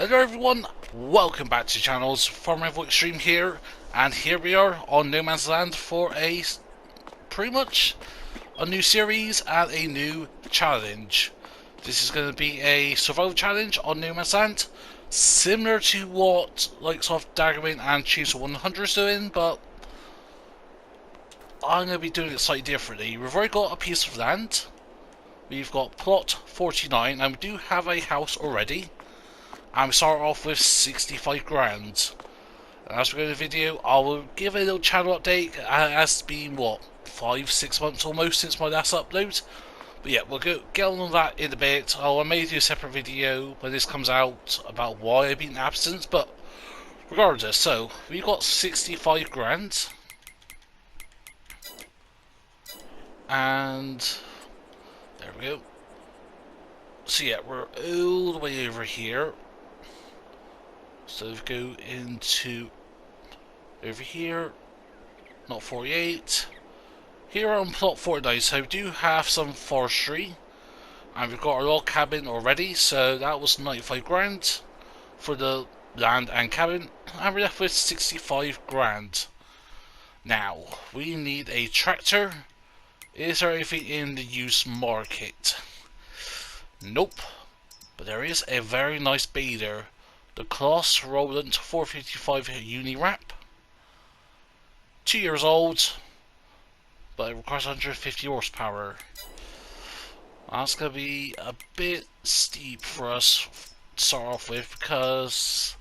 Hello everyone, welcome back to the channels from EnvoyXtreme here, and here we are on No Man's Land for pretty much a new series and a new challenge. This is going to be a survival challenge on No Man's Land, similar to what like sort of Daggerwin and Chainsaw 100 is doing, but I'm going to be doing it slightly differently. We've already got a piece of land, we've got plot 49, and we do have a house already. And we start off with 65 grand. And as we go to the video, I will give a little channel update. It has been, what, 5-6 months almost since my last upload. But yeah, we'll get on that in a bit. I may do a separate video when this comes out about why I've been absent. But regardless, so we've got 65 grand. And there we go. So yeah, we're all the way over here. So we go into over here, not 48. Here on plot 49, so we do have some forestry, and we've got our log cabin already. So that was 95 grand for the land and cabin, and we're left with 65 grand. Now we need a tractor. Is there anything in the used market? Nope, but there is a very nice baler. The Class Roland 455 uni wrap, 2 years old, but it requires 150 horsepower. That's going to be a bit steep for us to start off with, because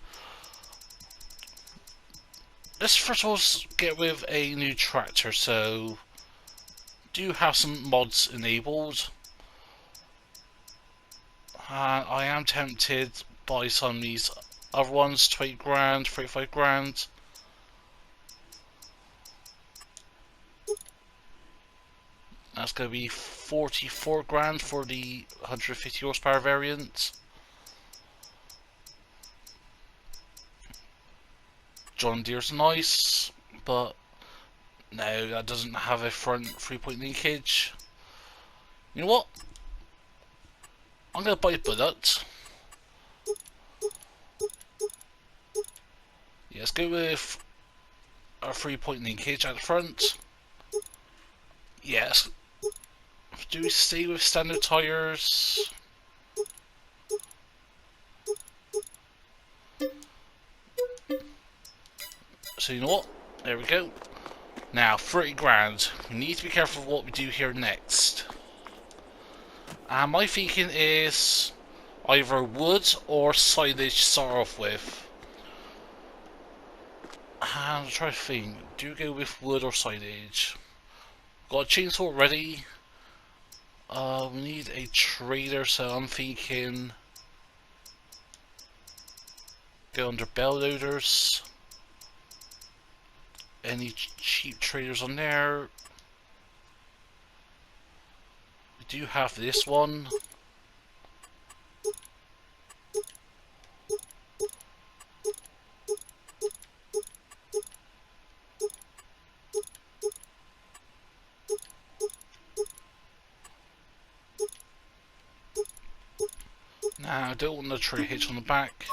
let's first of all get with a new tractor. So do have some mods enabled, and I am tempted by some of these other ones. 20 grand, 35 grand. That's going to be 44 grand for the 150 horsepower variant. John Deere's nice, but no, that doesn't have a front 3-point linkage. You know what? I'm going to buy a bullet. Yeah, let's go with a 3-point linkage at the front. Yes. Do we stay with standard tyres? So you know what? There we go. Now 30 grand. We need to be careful of what we do here next. And my thinking is either wood or silage to start off with. And I'm trying to think, do you go with wood or silage? Got a chainsaw ready. We need a trailer, so I'm thinking go under bell loaders. Any cheap trailers on there? We do have this one. Now, I don't want the trailer hitch on the back.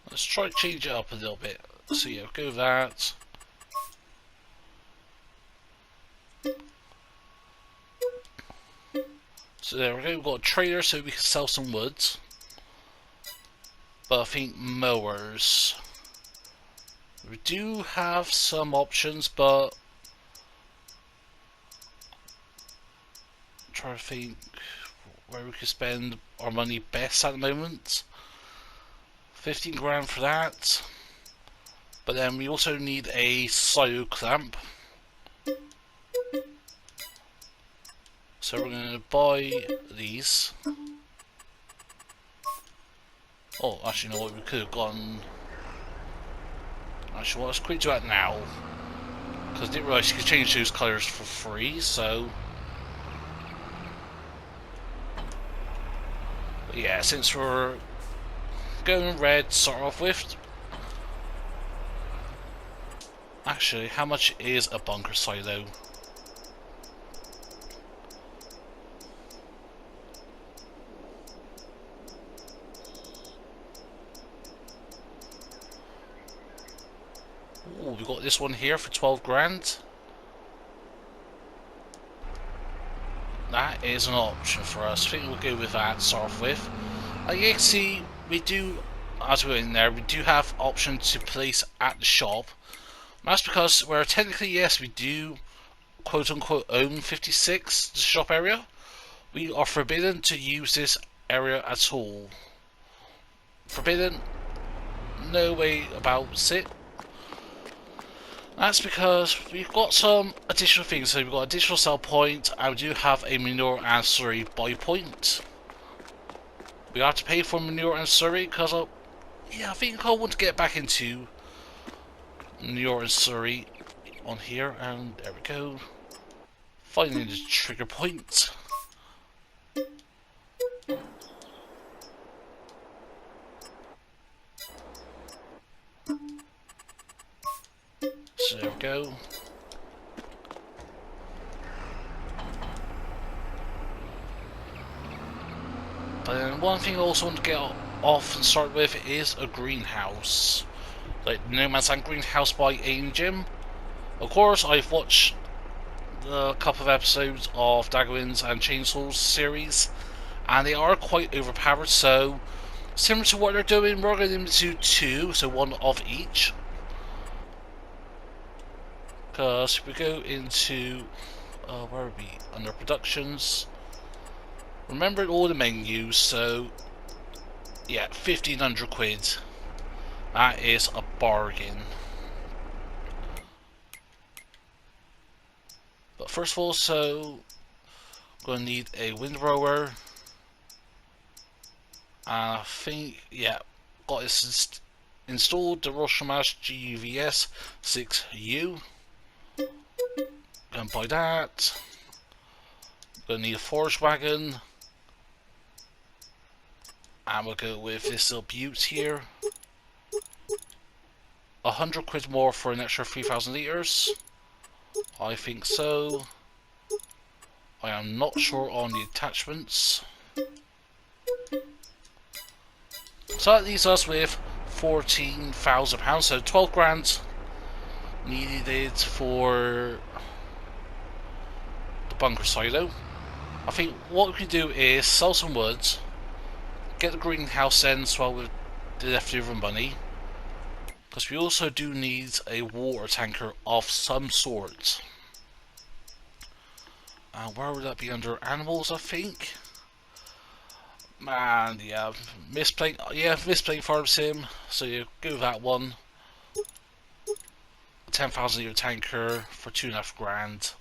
Let's try to change it up a little bit. So yeah, go with that. So there we go, we've got a trailer so we can sell some wood. But I think mowers. We do have some options, but I'm trying to think where we could spend our money best at the moment. 15 grand for that. But then we also need a silo clamp. So we're going to buy these. Oh, actually, you know what? We could have gone. Actually, well, let's quickly do that now. Because I didn't realise you could change those colours for free, so. But yeah, since we're going red to start off with. Actually, how much is a bunker silo? Ooh, we got this one here for 12 grand. That is an option for us. I think we'll go with that to start off with. You can see, we do, as we're in there, we do have options to place at the shop. That's because we're technically, yes, we do quote unquote own 56, the shop area. We are forbidden to use this area at all. Forbidden, no way about it. That's because we've got some additional things. So we've got additional sell point, and we do have a manure ancillary buy point. We have to pay for manure ancillary because yeah, I think I want to get back into manure ancillary on here, and there we go. Finding the trigger point. So there we go. But then one thing I also want to get off and start with is a greenhouse. Like No Man's Land greenhouse by Jim. Of course, I've watched a couple of episodes of Daggerwin's and Chainsaws series, and they are quite overpowered, so similar to what they're doing, we're going to do two, so one of each. Because we go into, where are we? Under productions. Remember all the menus, so yeah, 1500 quid. That is a bargain. But first of all, so I'm going to need a windrower. And I think, yeah, got this installed, the Roshamash GUVS 6U. Gonna buy that. Gonna need a forage wagon. And we'll go with this little butte here. 100 quid more for an extra 3,000 litres. I think so. I am not sure on the attachments. So that leaves us with £14,000, so 12 grand needed for the bunker silo. I think what we can do is sell some wood, get the greenhouse then as well with the leftover money, because we also do need a water tanker of some sort. Where would that be? Under animals, I think. Man, yeah, misplaying farm sim, so you go with that one. 10,000 litre tanker for 2.5 grand.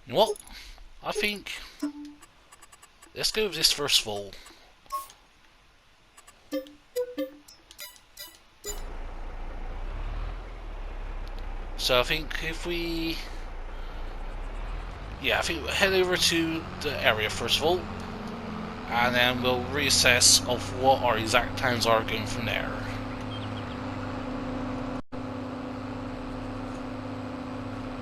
You know what? I think let's go with this first of all. So I think if we, I think we'll head over to the area first of all, and then we'll reassess of what our exact plans are going from there.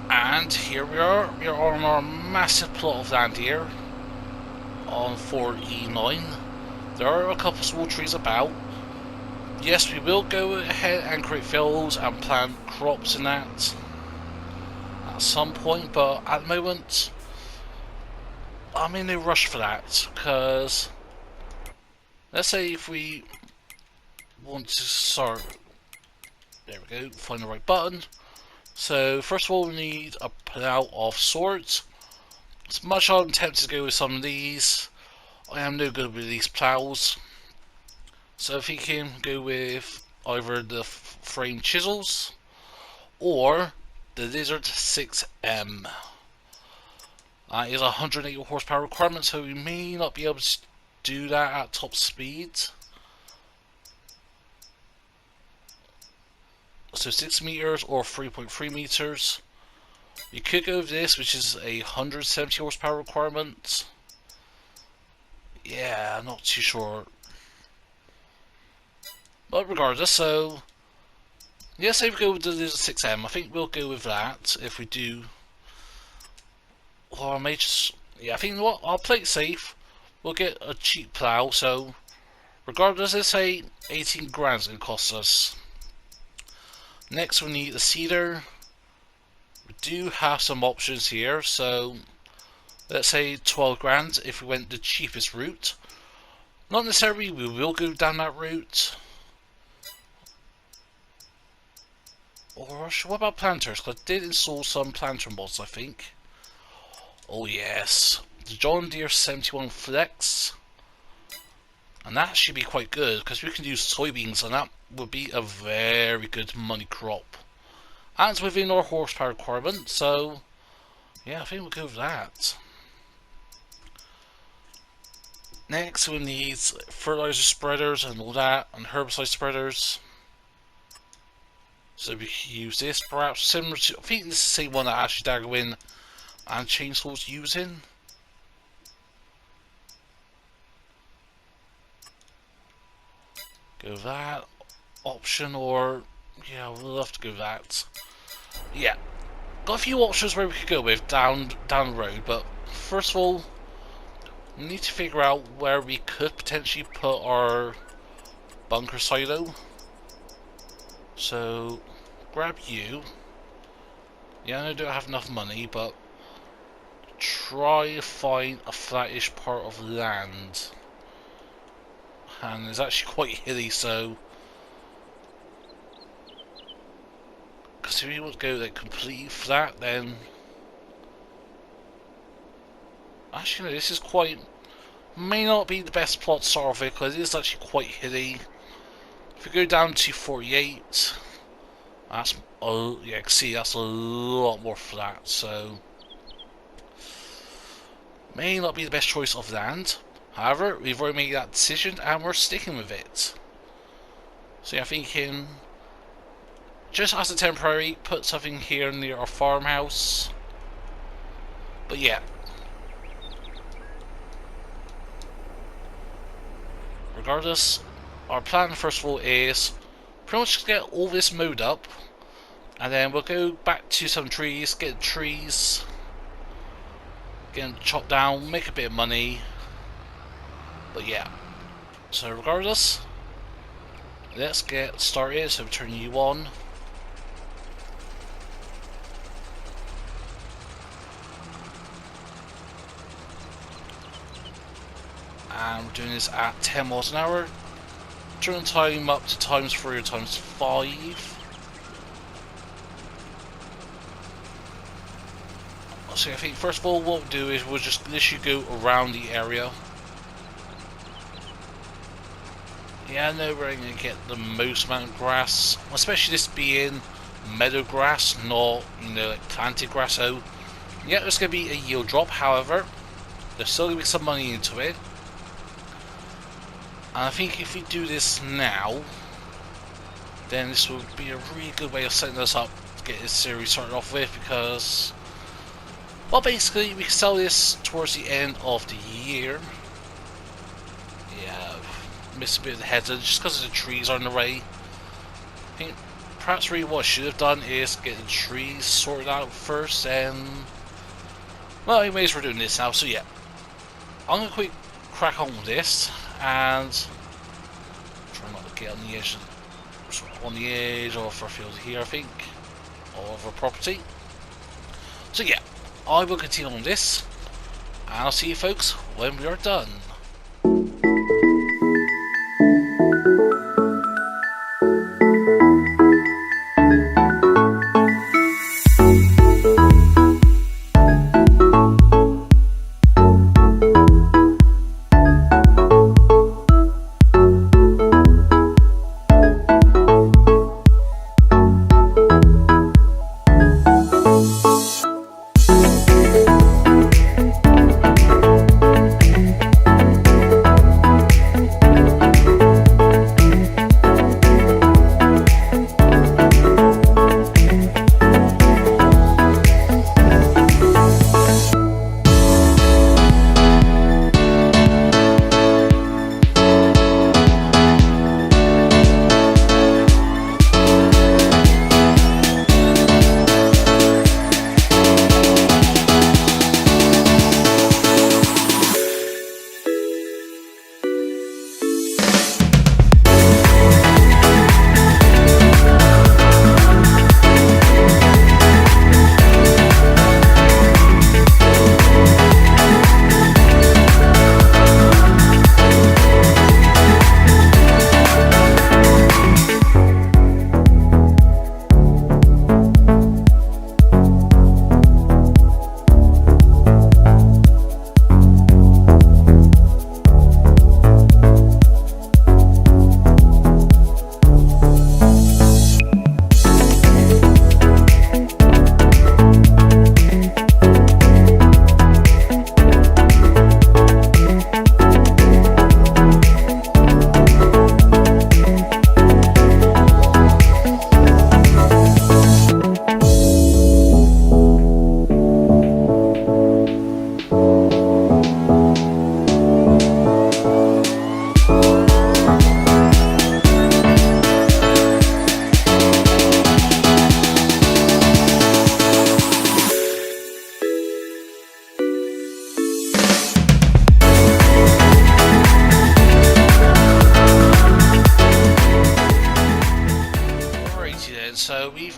And here we are on our massive plot of land here on 4E9. There are a couple small trees about. Yes, we will go ahead and create fields and plant crops in that at some point, but at the moment I'm in no rush for that, because let's say if we want to start, there we go, find the right button. So first of all we need a plough of sorts. As much as I'm tempted to go with some of these, I am no good with these ploughs. So if you can go with either the frame chisels or the Lizard 6M. That is a 180 horsepower requirement, so we may not be able to do that at top speed. So 6 meters or 3.3 meters. You could go with this, which is a 170 horsepower requirement. Yeah, I'm not too sure. But regardless, so yes, say we go with the Lizard 6M. I think we'll go with that if we do. Or I may just, I think what, I'll play it safe. We'll get a cheap plough, so regardless, let's say 18 grand it's going to cost us. Next we need the cedar. We do have some options here, so let's say 12 grand if we went the cheapest route. Not necessarily we will go down that route. Or what about planters? Because I did install some planter mods, I think. Oh yes, the John Deere 71 Flex. And that should be quite good, because we can use soybeans and that would be a very good money crop. And it's within our horsepower requirement, so yeah, I think we'll go with that. Next we need fertilizer spreaders and all that, and herbicide spreaders. So we can use this, perhaps similar to, I think this is the same one that actually Daggerwin and Chainsaw's using. Go with that option, or yeah, we'll have to go with that. Yeah, got a few options where we could go with down the road, but first of all, we need to figure out where we could potentially put our bunker silo. So grab you. Yeah, I don't have enough money, but try to find a flattish part of land. And it's actually quite hilly, so because if you want to go like completely flat, then actually no, this is quite, may not be the best plot to start with, because it is actually quite hilly. If we go down to 48, that's, oh yeah, you can see that's a lot more flat, so may not be the best choice of land. However, we've already made that decision and we're sticking with it. So yeah, I'm thinking, just as a temporary, put something here near our farmhouse. But yeah, regardless, our plan first of all is pretty much to get all this mowed up, and then we'll go back to some trees, get trees, get them chopped down, make a bit of money. But yeah, so regardless, let's get started. So turn you on. And we're doing this at 10 miles an hour. Turn the time up to times 3 or times 5. So I think first of all what we'll do is we'll just literally go around the area. Yeah, I know we're going to get the most amount of grass, especially this being meadow grass, not, you know, like planted grass. So yeah, there's going to be a yield drop. However, there's still going to be some money into it. And I think if we do this now, then this will be a really good way of setting us up to get this series started off with, because, well, basically we can sell this towards the end of the year. Yeah, missed a bit of the header just because the trees are in the way. I think perhaps really what I should have done is get the trees sorted out first, and well, anyways, we're doing this now. So yeah, I'm gonna quick crack on with this and try not to get on the edge of our field here, I think, or of our property. So yeah, I will continue on this, and I'll see you folks when we are done.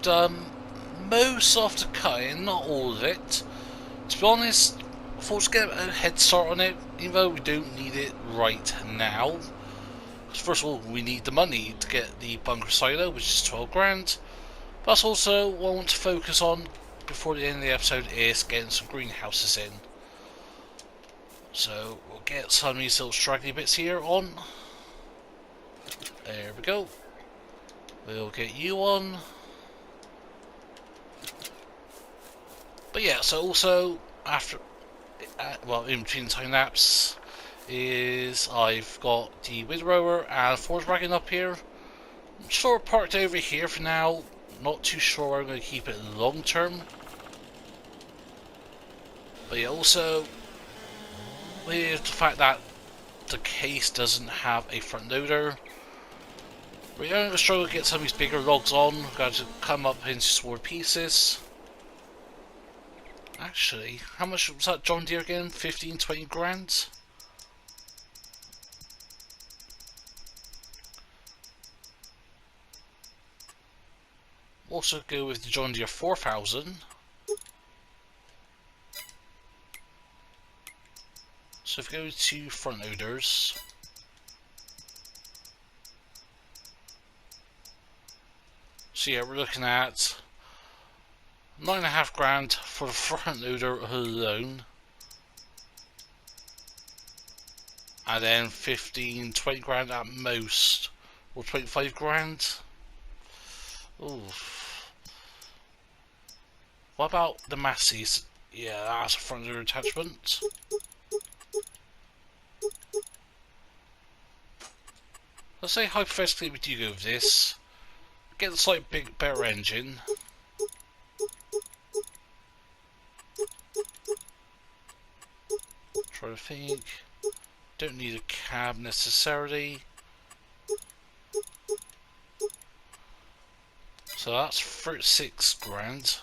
done most of the cutting, not all of it. To be honest, I thought to get a head start on it, even though we don't need it right now. First of all, we need the money to get the bunker silo, which is 12 grand. Plus also, what I want to focus on before the end of the episode is getting some greenhouses in. So, we'll get some of these little straggly bits here on. There we go. We'll get you on. But yeah, so also, after, well, in between time lapse, is I've got the windrower and forge wagon up here. I'm sort of parked over here for now. Not too sure where I'm going to keep it long term. But yeah, also with the fact that the case doesn't have a front loader, we're going to struggle to get some of these bigger logs on. We've got to come up into smaller pieces. Actually, how much was that John Deere again? 15-20 grand? Also go with the John Deere 4000. So if we go to front loaders, so yeah, we're looking at 9.5 grand for the front loader alone, and then 15-20 grand at most, or 25 grand. Ooh. What about the Massies? Yeah, that's a front loader attachment. Let's say hypothetically we do go with this. Get the slightly better engine. Try to think. Don't need a cab necessarily. So that's 36 grand.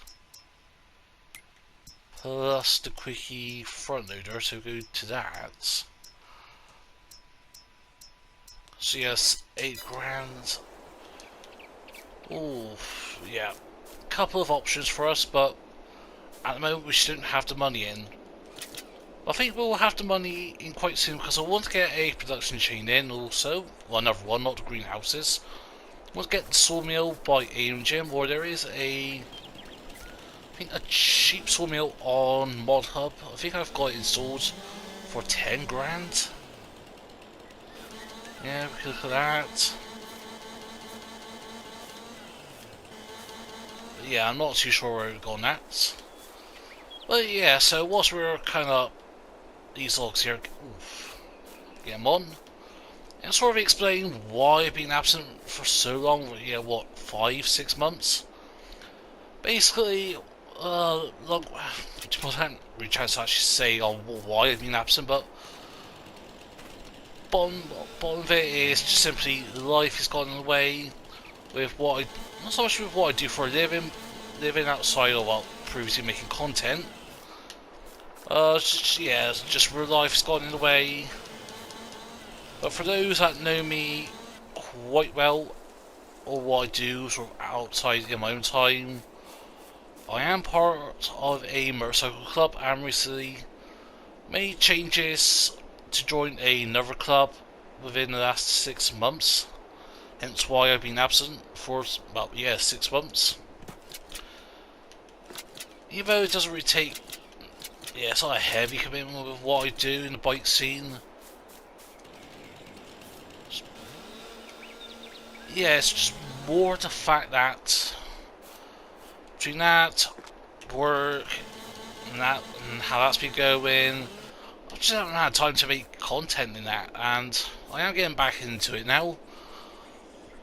Plus the quickie front loader, so go to that. So yes, 8 grand. Ooh, yeah. Couple of options for us, but at the moment we shouldn't have the money in. I think we'll have the money in quite soon because I want to get a production chain in also. Well, another one, not the greenhouses. I want to get the sawmill by Jim, or there is I think a cheap sawmill on Mod Hub. I think I've got it installed for 10 grand. Yeah, we can look at that. But yeah, I'm not too sure where we're going at. But yeah, so whilst we're kind of these logs here, oof, get them on, and sort of explain why I've been absent for so long. Yeah, what, 5-6 months? Basically, look, I haven't really tried to actually say on why I've been absent, but bottom of it is just simply life has gotten in the way with what I, not so much with what I do for a living outside of, well, previously making content. Just real life's gotten in the way. But for those that know me quite well, or what I do sort of outside in my own time, I am part of a motorcycle club and recently made changes to join another club within the last 6 months. Hence why I've been absent for about 6 months. Even though it doesn't really take, it's not a heavy commitment with what I do in the bike scene. Yeah, it's just more the fact that between that, work, and how that's been going, I just haven't had time to make content in that, and I am getting back into it now.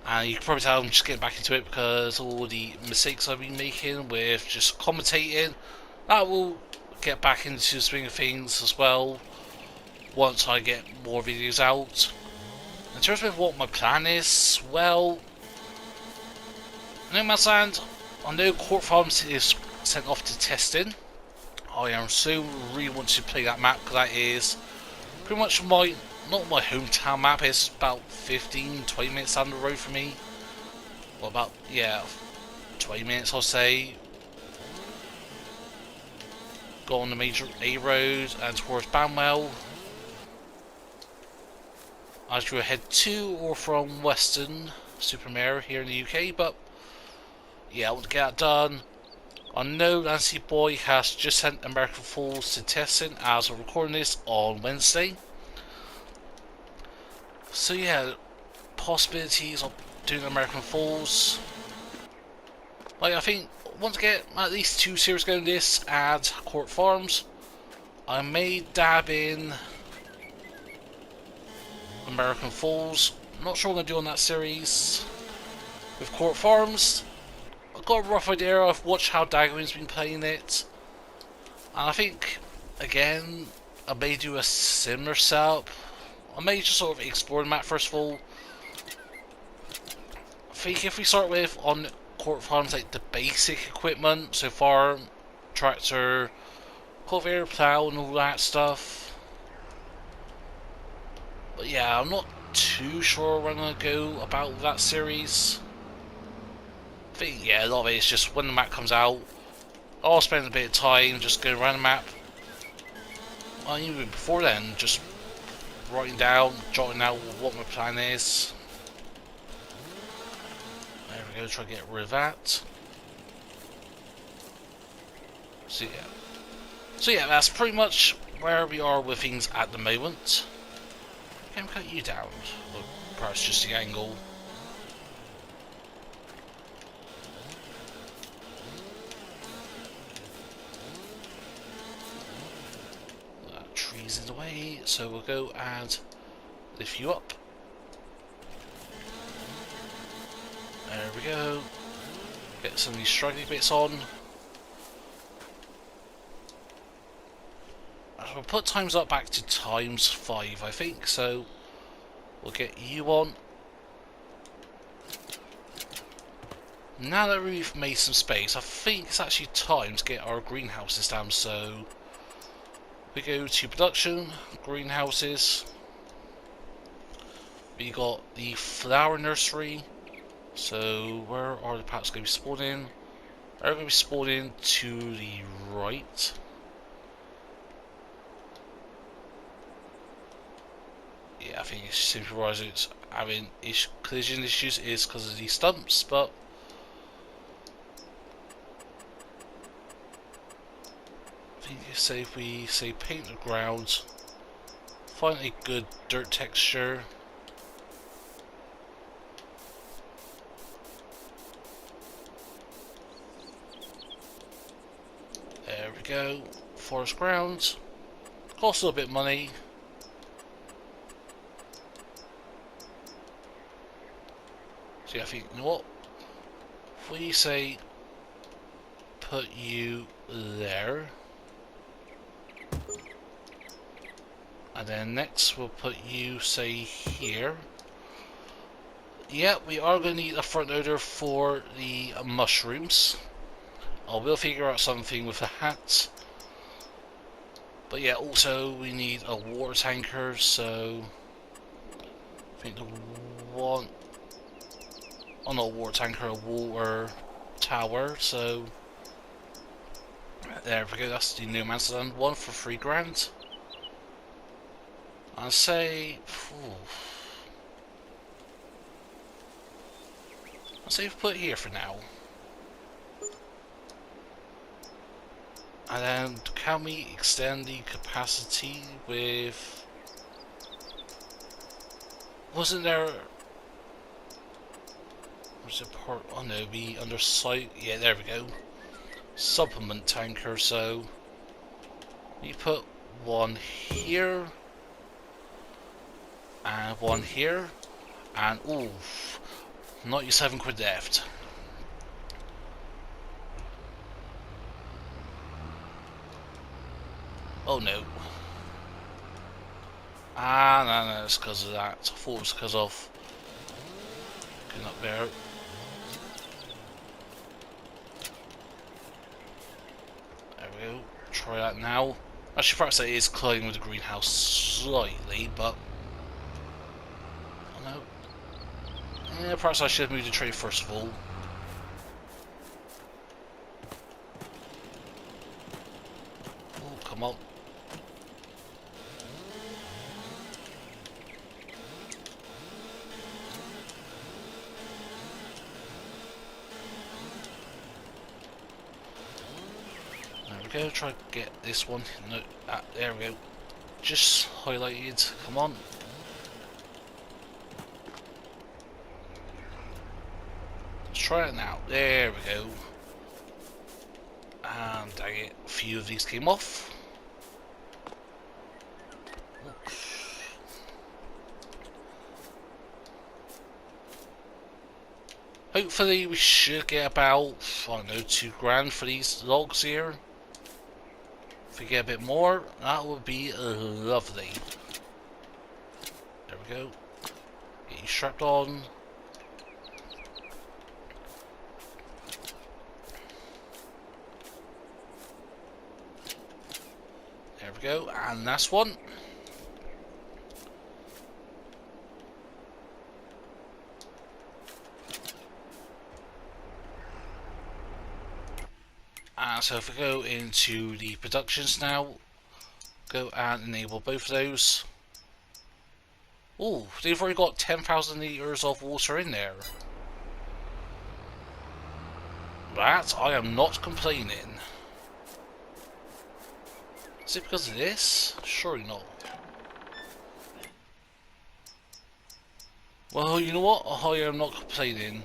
And you can probably tell I'm just getting back into it because all the mistakes I've been making with just commentating, that will get back into the swing of things as well once I get more videos out. In terms of what my plan is, well, No Man's Land, I know Court Farms is sent off to testing. I am so really want to play that map because that is pretty much my, not my hometown map, it's about 15-20 minutes down the road for me. Well, about, 20 20 minutes, I'll say. Go on the major A road and towards Banwell. As you head to or from Weston Supermare here in the UK, but yeah, I want to get that done. I know Nancy Boy has just sent American Falls to testing as we're recording this on Wednesday. So yeah, possibilities of doing American Falls. Like, I think once I get at least 2 series going this and Court Farms, I may dab in American Falls. I'm not sure what I'm going to do on that series. With Court Farms, I've got a rough idea. I've watched how Daggerwin's been playing it. And I think, again, I may do a similar setup. I may just sort of explore the map first of all. I think if we start with, on Court Farms, like the basic equipment, so farm, tractor, cultivator, plow and all that stuff. But yeah, I'm not too sure where I'm going to go about that series. I think, yeah, a lot of it is just when the map comes out, I'll spend a bit of time just going around the map. Well, even before then, just writing down, jotting out what my plan is. There we go, try to get rid of that. So yeah, that's pretty much where we are with things at the moment. Can I cut you down? Or perhaps just the angle. Trees in the way, so we'll go and lift you up. There we go. Get some of these straggly bits on. We'll put times up back to ×5, I think, so we'll get you on. Now that we've made some space, I think it's actually time to get our greenhouses down, so we go to production, greenhouses. We got the flower nursery. So where are the plants going to be spawning? They're going to be spawning to the right. Yeah, I think it's simply why it's having collision issues is because of these stumps, but I think if we say paint the ground, find a good dirt texture. There we go. Forest ground. Costs a little bit of money. So yeah, I think, you know what? If we say put you there. And then next we'll put you, say, here. Yeah, we are going to need a front loader for the mushrooms. I will figure out something with the hat. But yeah, also we need a water tanker, so I think the one, oh not a water tanker, a water tower, so there we go, that's the No Man's Land one for £3,000. I'll say, we put it here for now. And then can we extend the capacity with, wasn't there, was it part, oh no, be under site, yeah there we go, supplement tanker, so we put one here, and one here, and ooh, £97 left. Oh no. Ah, no, it's because of that. I thought it was because of getting up there. There we go. Try that now. Actually, perhaps that is colliding with the greenhouse slightly, but oh no. Yeah, perhaps I should have moved the tray first of all. come on. There we go, try to get this one. No, there we go. Just highlighted, come on. Let's try it now. There we go. And dang it, a few of these came off. Hopefully we should get about, I don't know, £2 for these logs here. If we get a bit more, that would be lovely. There we go. Get you strapped on. There we go, and last one. So if we go into the productions now, go and enable both of those. Oh, they've already got 10,000 litres of water in there. That, I am not complaining. Is it because of this? Surely not. Well, you know what? I am not complaining.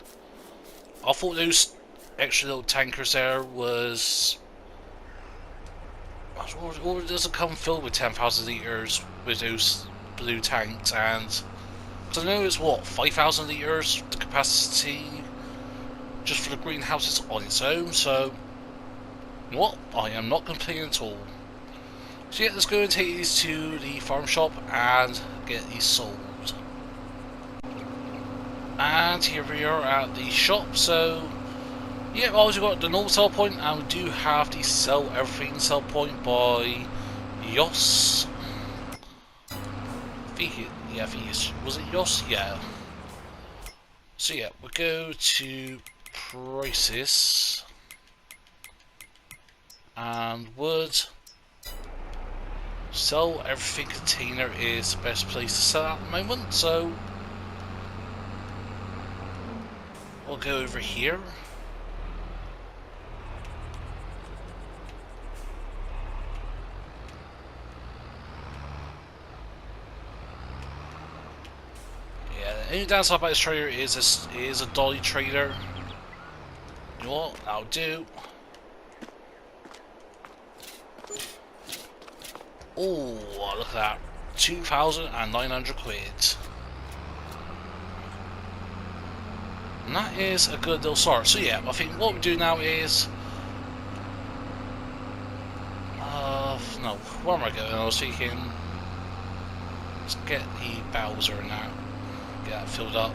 I thought those extra little tankers there was... Or does it come filled with 10,000 litres with those blue tanks? And because I know it's what, 5,000 litres the capacity just for the greenhouses on its own. So you know what, I am not complaining at all. So yeah, let's go and take these to the farm shop and get these sold. And here we are at the shop. So yeah, I've also got the normal sell point, and we do have the sell everything sell point by Yos. I think it's, was it Yos? Yeah. So yeah, we'll go to prices, and wood. Sell everything container is the best place to sell at the moment, so we'll go over here. The only downside about this trader is a dolly trader. You know what? That'll do. Oh, look at that. 2,900 quid. And that is a good little start. So yeah, I think what we do now is... no, where am I going? I was thinking... Let's get the Bowser now. Get that filled up.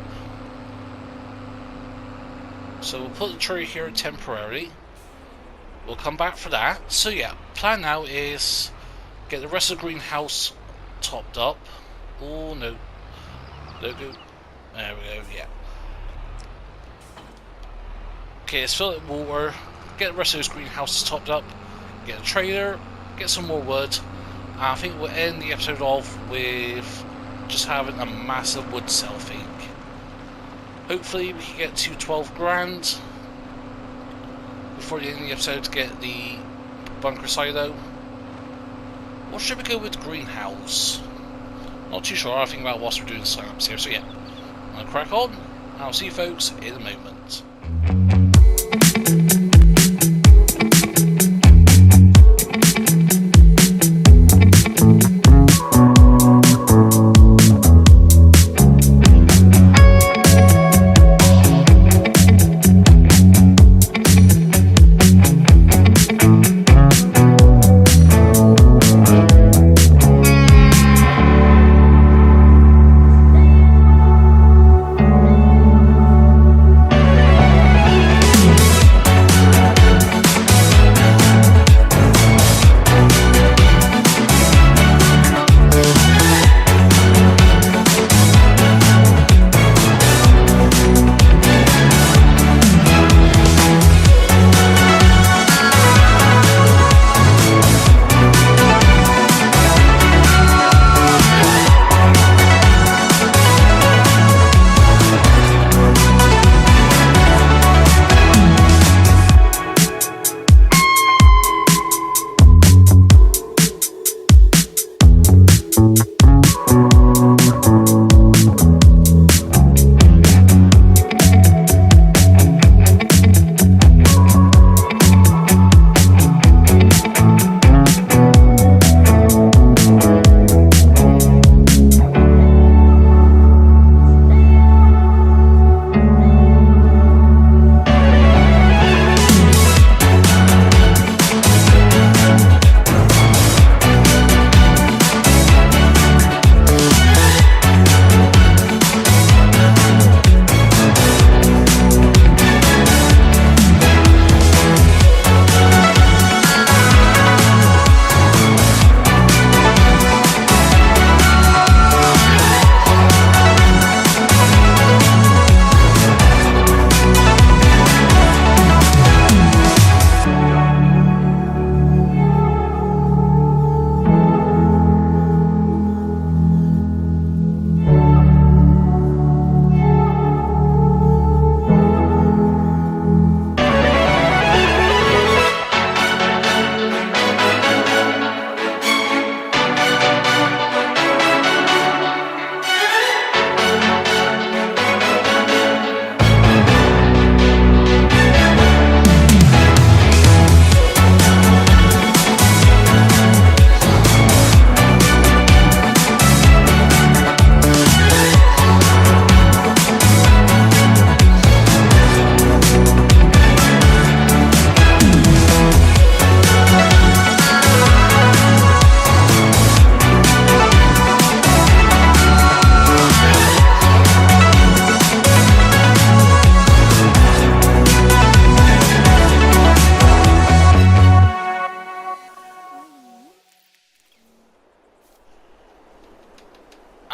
So we'll put the tree here temporarily. We'll come back for that. So yeah, plan now is get the rest of the greenhouse topped up. Oh no. There we go. There we go, yeah. Okay, let's fill it with water. Get the rest of those greenhouses topped up. Get a trailer. Get some more wood. And I think we'll end the episode off with just having a massive wood sell thing. Hopefully we can get to 12 grand before the end of the episode to get the bunker silo. Or should we go with greenhouse? Not too sure. I'll think about whilst we're doing the sign-ups here. So yeah, I'm gonna crack on, and I'll see you folks in a moment.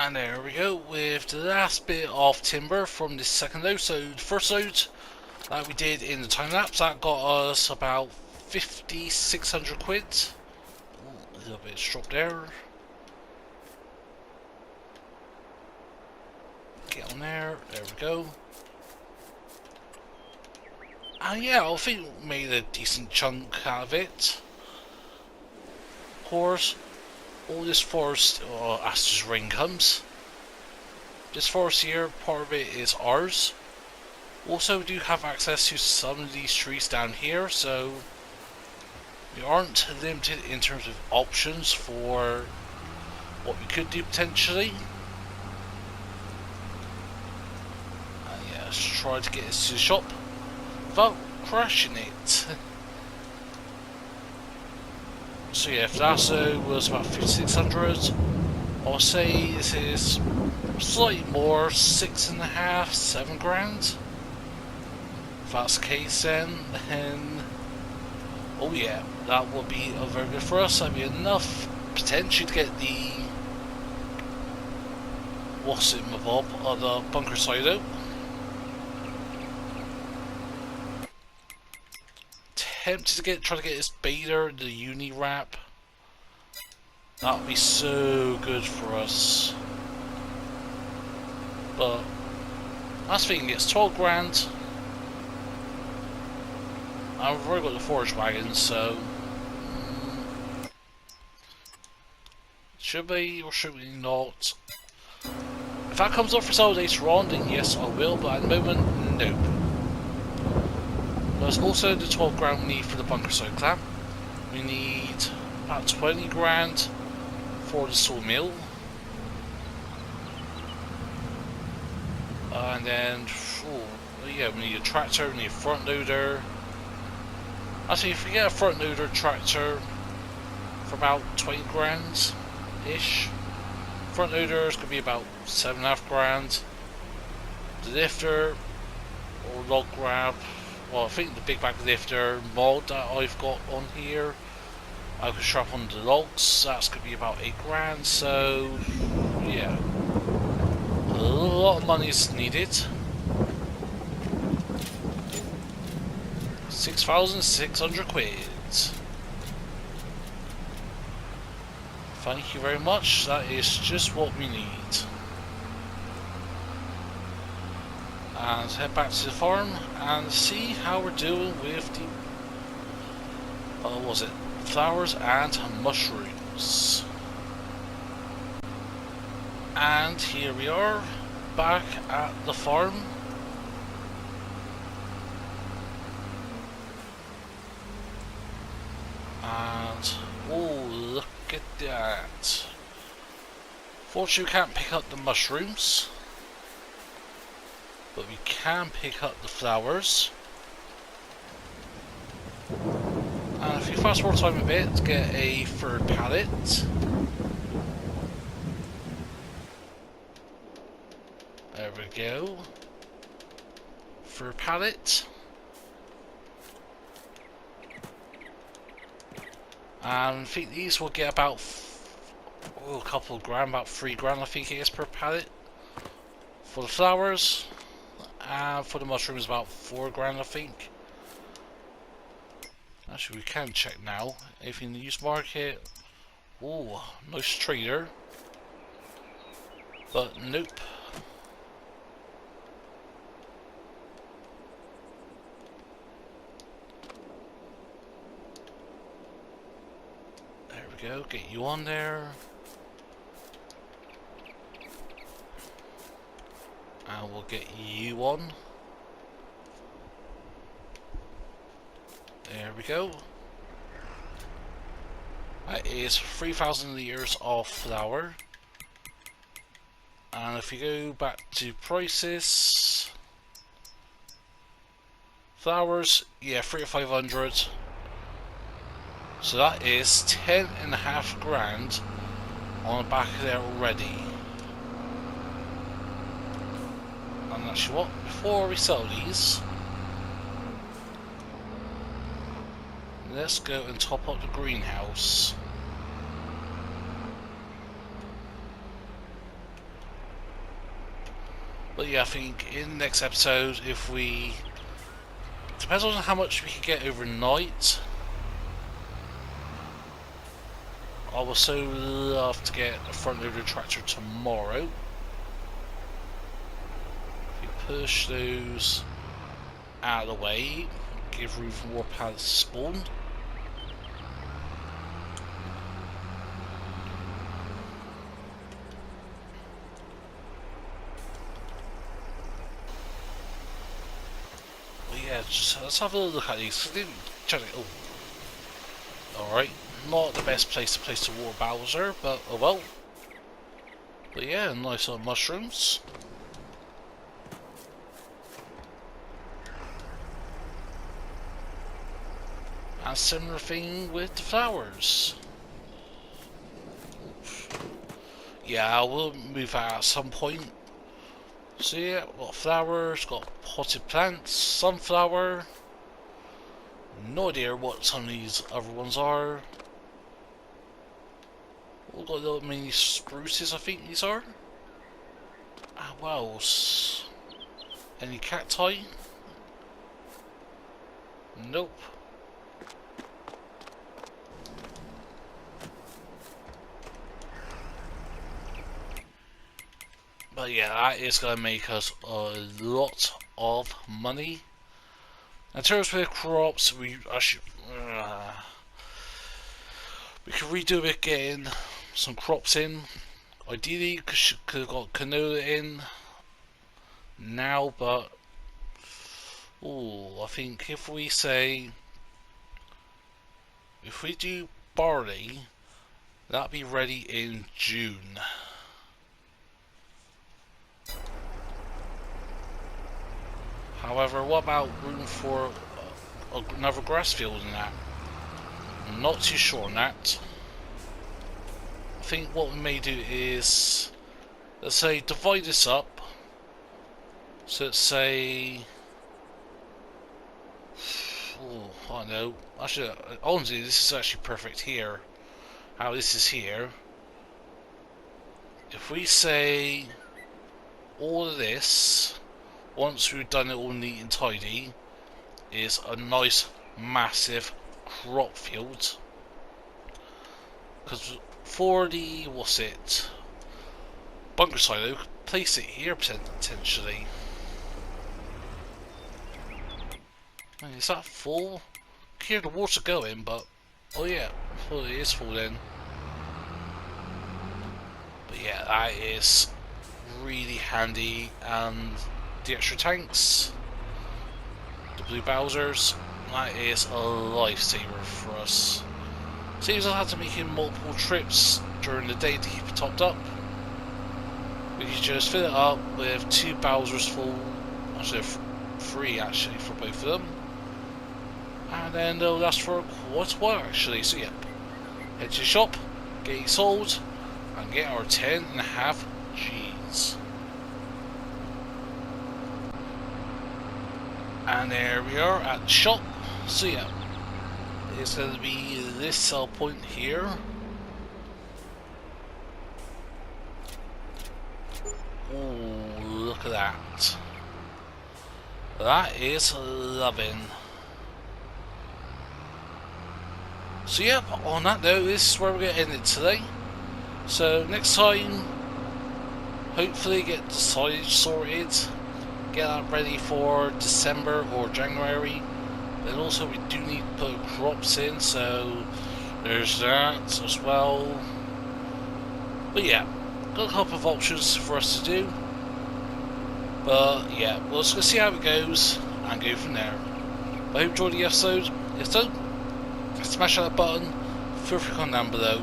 And there we go, with the last bit of timber from this second load. So the first load that we did in the time lapse, that got us about 5,600 quid. Ooh, a little bit of drop there. Get on there, there we go. And yeah, I think we made a decent chunk out of it. Of course, all this forest, as this rain comes, this forest here, part of it is ours. Also, we do have access to some of these trees down here, so we aren't limited in terms of options for what we could do potentially. Yeah, let's try to get this to the shop without crashing it. So yeah, if Lasso was about 5,600, I'll say this is slightly more, 6.5, 7 grand. If that's the case, then oh yeah, that would be very good for us. That'd be enough potentially to get the what's it, my bob, on the bunker side out. Tempted to try to get this beta, the uni wrap. That would be so good for us. But last thing, it's 12 grand. I've already got the forage wagon, so should we or should we not? If that comes up for sale later on, then yes, I will. But at the moment, no. There's also the 12 grand we need for the bunker side clamp. We need about 20 grand for the sawmill. And then, yeah, we need a tractor, we need a front loader. Actually, if we get a front loader tractor for about 20 grand ish, front loader is going to be about 7.5 grand. The lifter or log grab, well, I think the big bag lifter mod that I've got on here, I can strap on the logs, that's going to be about 8 grand, so yeah, a lot of money is needed. 6,600 quid. Thank you very much, that is just what we need. And head back to the farm and see how we're doing with the what was it? Flowers and mushrooms. And here we are back at the farm. And oh, look at that. Fortunately, we can't pick up the mushrooms, but we can pick up the flowers. And if you fast forward time a bit to get a third pallet. There we go. Third pallet. And I think these will get about a couple of grand, about 3 grand I think it is per pallet. For the flowers. And for the mushrooms about 4 grand I think. Actually we can check now. Anything in the used market. Ooh, nice trader. But nope. There we go, get you on there. And we'll get you on. There we go. That is 3,000 litres of flour. And if you go back to prices, flowers, yeah, 3,500. So that is 10.5 grand on the back of there already. And actually, what? Before we sell these, let's go and top up the greenhouse. But yeah, I think in the next episode, if we... Depends on how much we can get overnight. I would so love to get a front loader tractor tomorrow. If we push those out of the way, give room for more pallets to spawn. But yeah, just let's have a look at these. Oh, alright. Not the best place to place the water Bowser, but oh well. But yeah, nice little mushrooms. And similar thing with the flowers. Yeah, I will move that at some point. So yeah, got flowers, got potted plants, sunflower. No idea what some of these other ones are. We've got little mini spruces, I think these are. Ah, what else? Any cacti? Nope. But yeah, that is going to make us a lot of money. In terms of crops, we can redo it getting some crops in. Ideally, could have got canola in now, but I think if we do barley, that'll be ready in June. However, what about room for another grass field in that? I'm not too sure on that. I think what we may do is, let's say, divide this up. So let's say, I don't know. Actually, honestly, this is actually perfect here. How this is here. If we say all of this, once we've done it all neat and tidy, is a nice massive crop field. Because for the, bunker silo, we could place it here potentially. Is that full? I can hear the water going, but oh yeah, well, it is full then. But yeah, that is really handy, and the extra tanks, the blue Bowsers, that is a lifesaver for us. Seems I'll have to make multiple trips during the day to keep it topped up. We can just fill it up with 2 Bowsers full, actually 3 actually for both of them, and then they'll last for quite a while actually. So yep, head to the shop, get it sold, and get our 10.5 G's. And there we are at the shop. So yeah, it's going to be this sell point here. Oh, look at that. That is loving. So yeah, on that note, this is where we're going to end it today. So next time, hopefully get the silage sorted, get that ready for December or January. Then also we do need to put crops in, so there's that as well. But yeah, got a couple of options for us to do. But yeah, we'll just see how it goes and go from there. But I hope you enjoyed the episode. If so, smash that button, feel free to comment down below.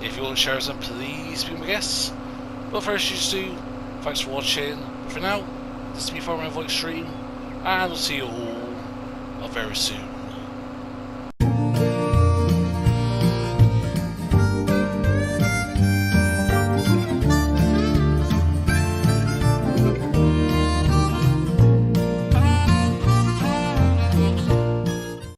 If you want to share them, please be my guest. But first, you do, thanks for watching. For now, this is me from EnvoyXtreme, and I'll see you all very soon.